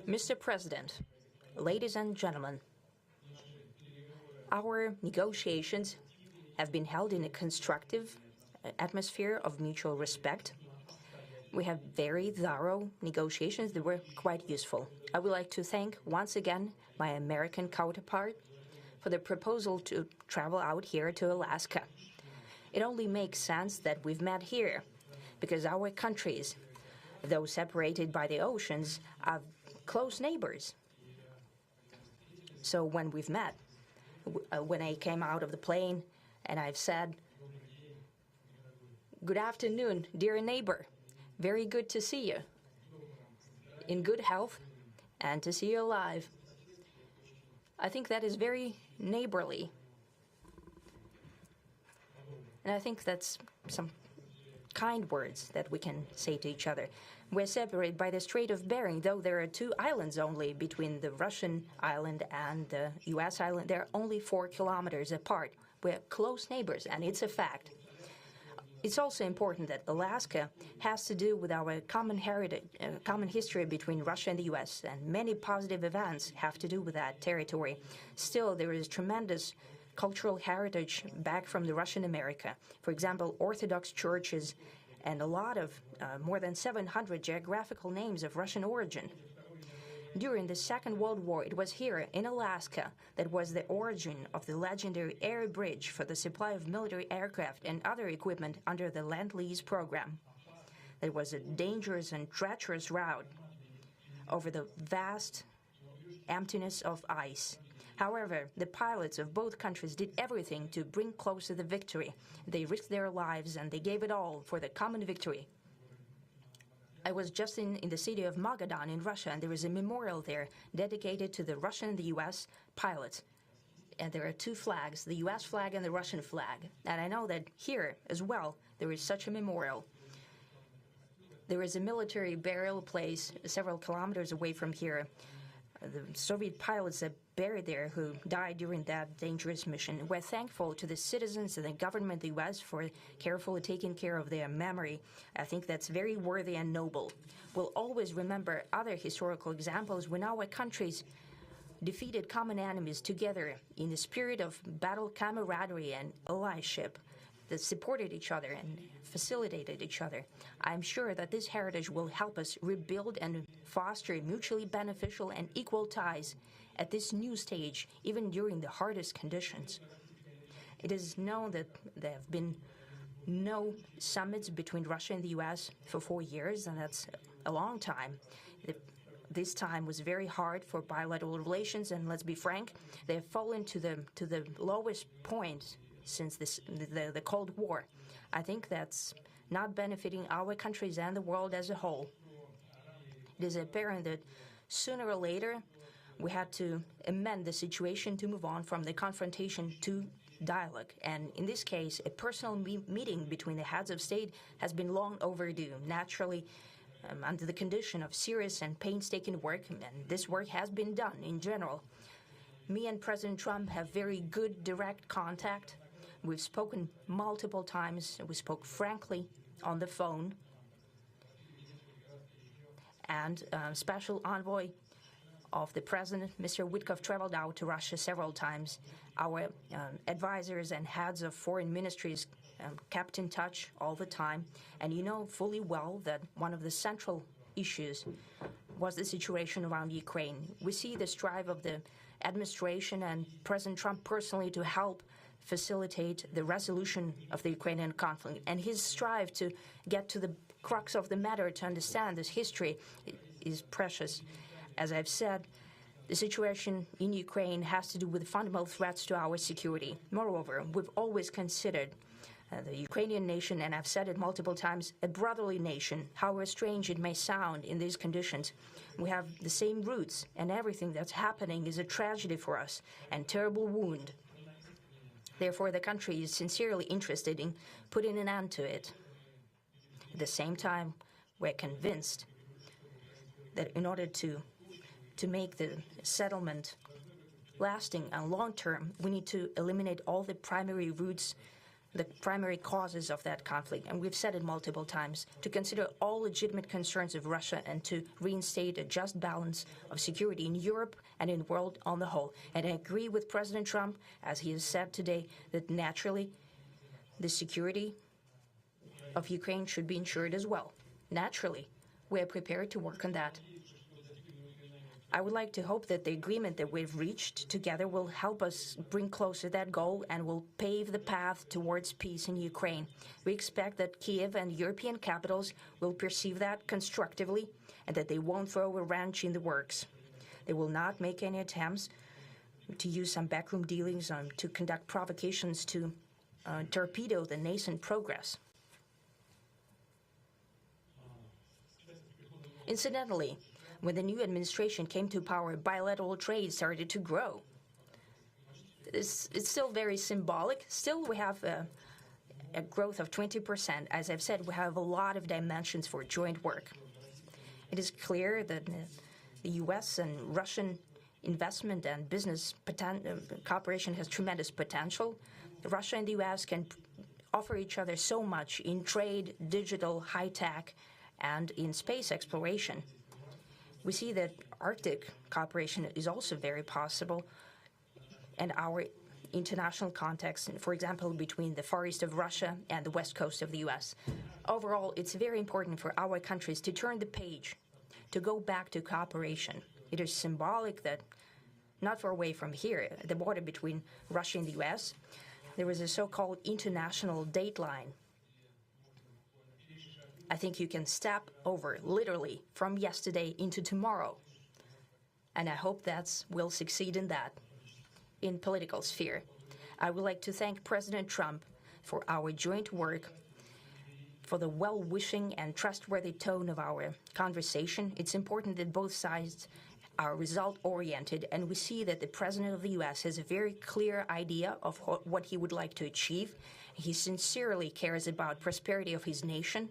Mr. President, ladies and gentlemen, our negotiations have been held in a constructive atmosphere of mutual respect. We have very thorough negotiations that were quite useful. I would like to thank once again my American counterpart for the proposal to travel out here to Alaska. It only makes sense that we've met here because our countries, though separated by the oceans, are close neighbors. So when we've met, when I came out of the plane and I've said, "Good afternoon, dear neighbor. Very good to see you. In good health and to see you alive." I think that is very neighborly. And I think that's some kind words that we can say to each other. We're separated by the Strait of Bering, though there are 2 islands only between the Russian island and the U.S. island. They're only 4 kilometers apart. We're close neighbors, and it's a fact. It's also important that Alaska has to do with our common heritage, common history between Russia and the U.S., and many positive events have to do with that territory. Still, there is tremendous cultural heritage back from the Russian America. For example, Orthodox churches and a lot of more than 700 geographical names of Russian origin. During the Second World War, it was here in Alaska that was the origin of the legendary air bridge for the supply of military aircraft and other equipment under the Lend-Lease program. It was a dangerous and treacherous route over the vast emptiness of ice. However, the pilots of both countries did everything to bring closer the victory. They risked their lives and they gave it all for the common victory. I was just in the city of Magadan in Russia, and there is a memorial there dedicated to the Russian and the U.S. pilots. And there are 2 flags, the U.S. flag and the Russian flag. And I know that here as well there is such a memorial. There is a military burial place several kilometers away from here. The Soviet pilots are buried there who died during that dangerous mission. We're thankful to the citizens and the government of the U.S. for carefully taking care of their memory. I think that's very worthy and noble. We'll always remember other historical examples when our countries defeated common enemies together in the spirit of battle camaraderie and allyship that supported each other and facilitated each other. I'm sure that this heritage will help us rebuild and foster mutually beneficial and equal ties at this new stage, even during the hardest conditions. It is known that there have been no summits between Russia and the U.S. for 4 years, and that's a long time. This time was very hard for bilateral relations, and let's be frank, they have fallen to the lowest point since the Cold War. I think that's not benefiting our countries and the world as a whole. It is apparent that sooner or later we had to amend the situation to move on from the confrontation to dialogue. And in this case, a personal meeting between the heads of state has been long overdue. Naturally, under the condition of serious and painstaking work, and this work has been done in general. Me and President Trump have very good direct contact. We've spoken multiple times. We spoke frankly on the phone. And Special Envoy of the President, Mr. Witkoff, traveled out to Russia several times. Our advisors and heads of foreign ministries kept in touch all the time. And you know fully well that one of the central issues was the situation around Ukraine. We see the strive of the administration and President Trump personally to help facilitate the resolution of the Ukrainian conflict. And his strive to get to the crux of the matter, to understand this history, is precious. As I've said, the situation in Ukraine has to do with fundamental threats to our security. Moreover, we've always considered the Ukrainian nation, and I've said it multiple times, a brotherly nation, however strange it may sound in these conditions. We have the same roots, and everything that's happening is a tragedy for us and terrible wound. Therefore, the country is sincerely interested in putting an end to it. At the same time, we're convinced that in order to make the settlement lasting and long-term, we need to eliminate all the primary roots the primary causes of that conflict, and we've said it multiple times, to consider all legitimate concerns of Russia and to reinstate a just balance of security in Europe and in the world on the whole. And I agree with President Trump, as he has said today, that naturally the security of Ukraine should be ensured as well. Naturally, we are prepared to work on that. I would like to hope that the agreement that we've reached together will help us bring closer that goal and will pave the path towards peace in Ukraine. We expect that Kiev and European capitals will perceive that constructively and that they won't throw a wrench in the works. They will not make any attempts to use some backroom dealings to conduct provocations to torpedo the nascent progress. Incidentally, when the new administration came to power, bilateral trade started to grow. It's still very symbolic. Still, we have a growth of 20%. As I've said, we have a lot of dimensions for joint work. It is clear that the U.S. and Russian investment and business cooperation has tremendous potential. Russia and the U.S. can offer each other so much in trade, digital, high-tech, and in space exploration. We see that Arctic cooperation is also very possible, and our international context, for example, between the Far East of Russia and the West Coast of the U.S. Overall, it's very important for our countries to turn the page, to go back to cooperation. It is symbolic that not far away from here, at the border between Russia and the U.S., there was a so-called international date line. I think you can step over, literally, from yesterday into tomorrow. And I hope that we'll succeed in that, in political sphere. I would like to thank President Trump for our joint work, for the well-wishing and trustworthy tone of our conversation. It's important that both sides are result-oriented, and we see that the President of the U.S. has a very clear idea of what he would like to achieve. He sincerely cares about prosperity of his nation.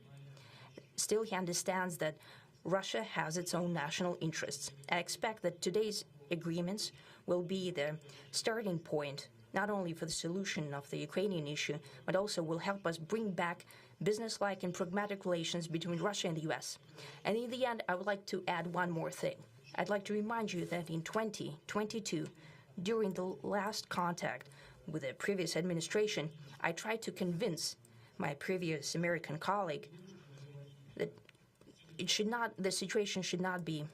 Still, he understands that Russia has its own national interests. I expect that today's agreements will be the starting point, not only for the solution of the Ukrainian issue, but also will help us bring back business-like and pragmatic relations between Russia and the U.S. And in the end, I would like to add one more thing. I'd like to remind you that in 2022, during the last contact with the previous administration, I tried to convince my previous American colleague that the situation should not be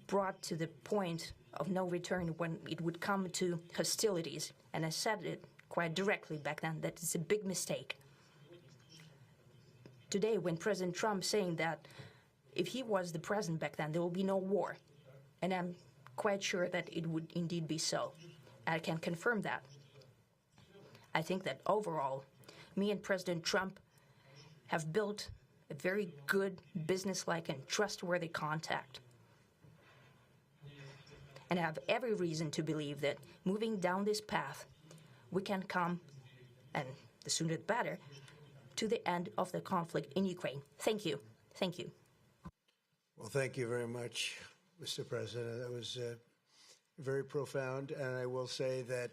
brought to the point of no return when it would come to hostilities. And I said it quite directly back then that it's a big mistake. Today, when President Trump saying that if he was the president back then, there will be no war. And I'm quite sure that it would indeed be so. I can confirm that. I think that overall, me and President Trump have built a very good, business-like, and trustworthy contact. And I have every reason to believe that moving down this path, we can come, and the sooner the better, to the end of the conflict in Ukraine. Thank you. Thank you. Well, thank you very much, Mr. President. That was very profound, and I will say that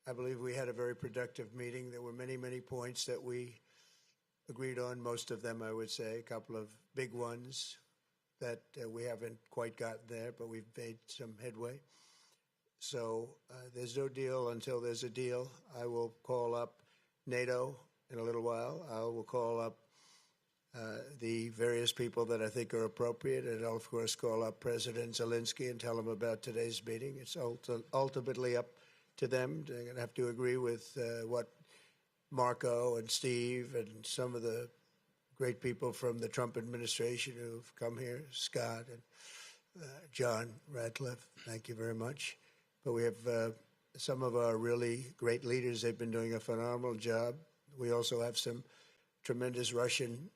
I believe we had a very productive meeting. There were many, many points that we agreed on, most of them, I would say, a couple of big ones that we haven't quite gotten there, but we've made some headway. So there's no deal until there's a deal. I will call up NATO in a little while. I will call up the various people that I think are appropriate, and I'll, of course, call up President Zelensky and tell him about today's meeting. It's ultimately up to them. They're going to have to agree with what Marco and Steve and some of the great people from the Trump administration who've come here, Scott and John Radcliffe, thank you very much. But we have some of our really great leaders. They've been doing a phenomenal job. We also have some tremendous Russian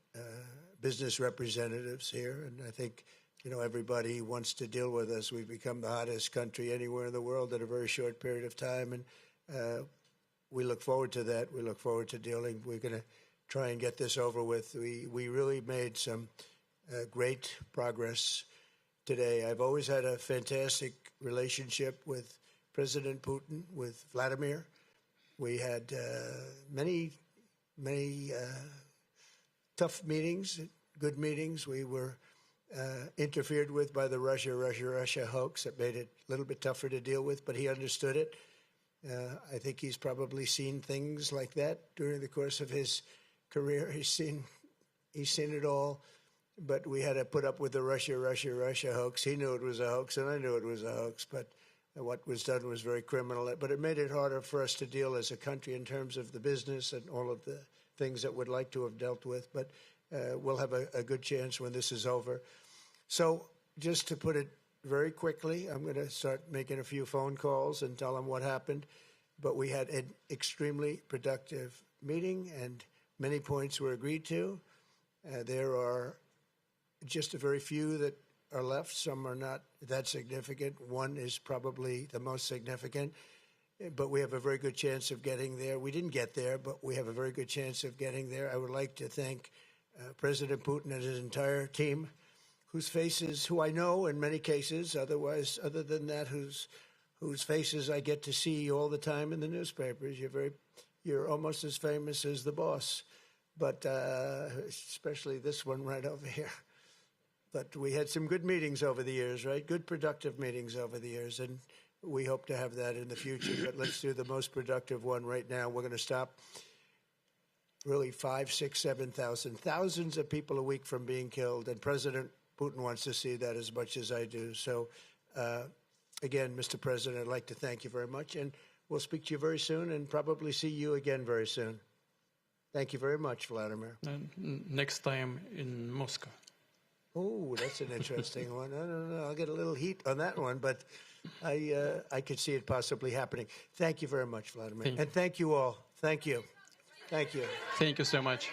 business representatives here, and I think, you know, everybody wants to deal with us. We've become the hottest country anywhere in the world in a very short period of time, and we look forward to that. We look forward to dealing. We're going to try and get this over with. We really made some great progress today. I've always had a fantastic relationship with President Putin, with Vladimir. We had many tough meetings, good meetings. We were interfered with by the Russia hoax. That made it a little bit tougher to deal with, but he understood it. I think he's probably seen things like that during the course of his career. He's seen it all, but we had to put up with the Russia hoax. He knew it was a hoax, and I knew it was a hoax, but what was done was very criminal. But it made it harder for us to deal as a country in terms of the business and all of the things that we'd like to have dealt with. But we'll have a good chance when this is over. So just to put it very quickly, I'm going to start making a few phone calls and tell them what happened. But we had an extremely productive meeting, and many points were agreed to. There are just a very few that are left. Some are not that significant. One is probably the most significant, but we have a very good chance of getting there. We didn't get there, but we have a very good chance of getting there. I would like to thank President Putin and his entire team, whose faces, who I know in many cases, other than that, whose faces I get to see all the time in the newspapers. You're almost as famous as the boss, but especially this one right over here. But we had some good meetings over the years, right? Good, productive meetings over the years, and we hope to have that in the future. But let's do the most productive one right now. We're going to stop really 5, 6, 7,000, thousands of people a week from being killed, and President Putin wants to see that as much as I do. So, again, Mr. President, I'd like to thank you very much, and we'll speak to you very soon and probably see you again very soon. Thank you very much, Vladimir. Next time in Moscow. Oh, that's an interesting one. I don't know. I'll get a little heat on that one, but I could see it possibly happening. Thank you very much, Vladimir. And thank you all. Thank you. Thank you. Thank you so much.